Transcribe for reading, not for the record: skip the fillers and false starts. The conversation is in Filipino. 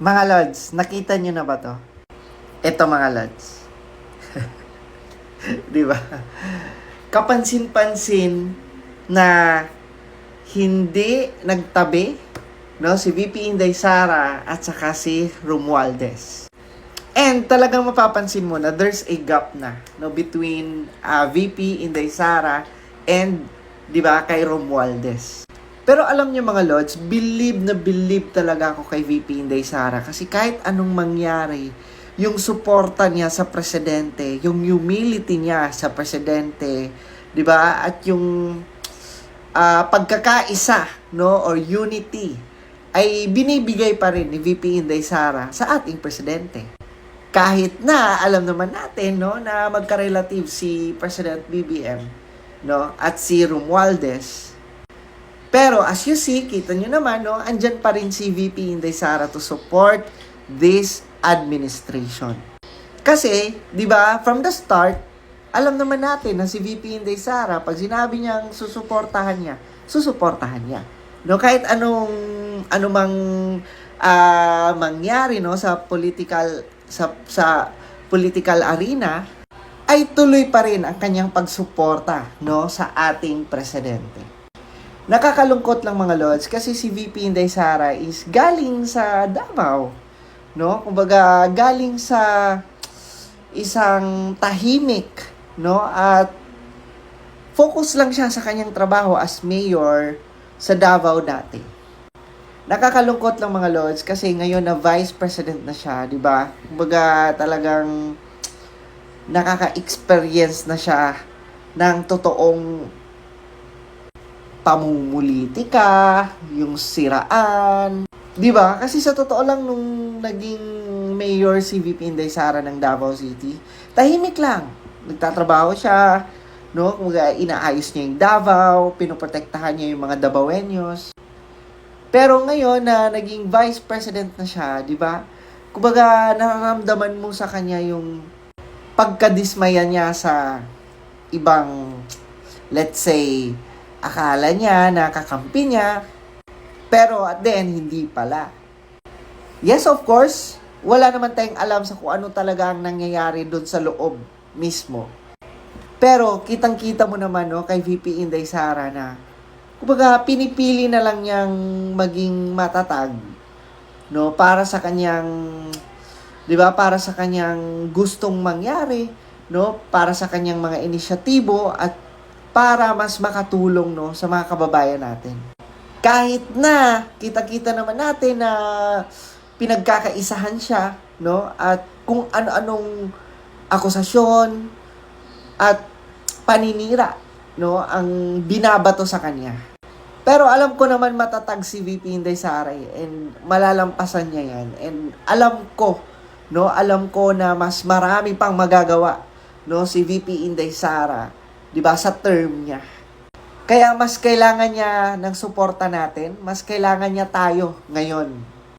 Mga Lods, nakita nyo na ba to? Ito mga Lods. Di ba? Kapansin-pansin na hindi nagtabi, no, si VP Inday Sara at saka si Romualdez. And talagang mapapansin mo na there's a gap na, no, between VP Inday Sara and 'di ba kay Romualdez. Pero alam niyo mga Lods, believe na believe talaga ako kay VP Inday Sara kasi kahit anong mangyari, yung suporta niya sa presidente, yung humility niya sa presidente, 'di ba? At yung pagkakaisa, no, or unity ay binibigay pa rin ni VP Inday Sara sa ating presidente. Kahit na alam naman natin, no, na magka-relative si President BBM, no, at si Romualdez. Pero as you see, kita nyo naman, no, andyan pa rin si VP Inday Sara to support this administration. Kasi, di ba, from the start, alam naman natin na si VP Inday Sara, pag sinabi niyang susuportahan niya. No, kahit anumang mangyari, no, sa political arena, ay tuloy pa rin ang kanyang pagsuporta, no, sa ating presidente. Nakakalungkot lang mga Lods kasi si VP Inday Sara is galing sa Davao, no? Kumbaga galing sa isang tahimik, no? At focus lang siya sa kanyang trabaho as mayor sa Davao dati. Nakakalungkot lang mga Lods kasi ngayon na vice president na siya, 'di ba? Kumbaga talagang nakaka-experience na siya ng totoong pamumulitika, yung siraan. 'Di ba? Kasi sa totoo lang nung naging mayor si VP Inday Sara ng Davao City, tahimik lang. Nagtatrabaho siya, no? Kumbaga inaayos niya yung Davao, pinoprotektahan niya yung mga Davaoenos. Pero ngayon na naging vice president na siya, 'di ba? Kumbaga nararamdaman mo sa kanya yung pagkadismaya niya sa ibang, let's say, akala niya na kakampi niya, pero at the end, hindi pala. Yes, of course, wala naman tayong alam sa kung ano talaga ang nangyayari doon sa loob mismo. Pero kitang-kita mo naman, no, kay VP Inday Sara na kumbaga pinipili na lang niyang maging matatag, no, para sa kanyang, 'di ba, para sa kanyang gustong mangyari, no, para sa kanyang mga inisyatibo at para mas makatulong, no, sa mga kababayan natin. Kahit na kita-kita naman natin na pinagkakaisahan siya, no, at kung ano-anong akusasyon at paninira, no, ang binabato sa kanya. Pero alam ko naman matatag si VP Inday Sara and malalampasan niya yan. And alam ko na mas marami pang magagawa, no, si VP Inday Sara, 'di ba, sa term niya. Kaya mas kailangan niya ng suporta natin, mas kailangan niya tayo ngayon,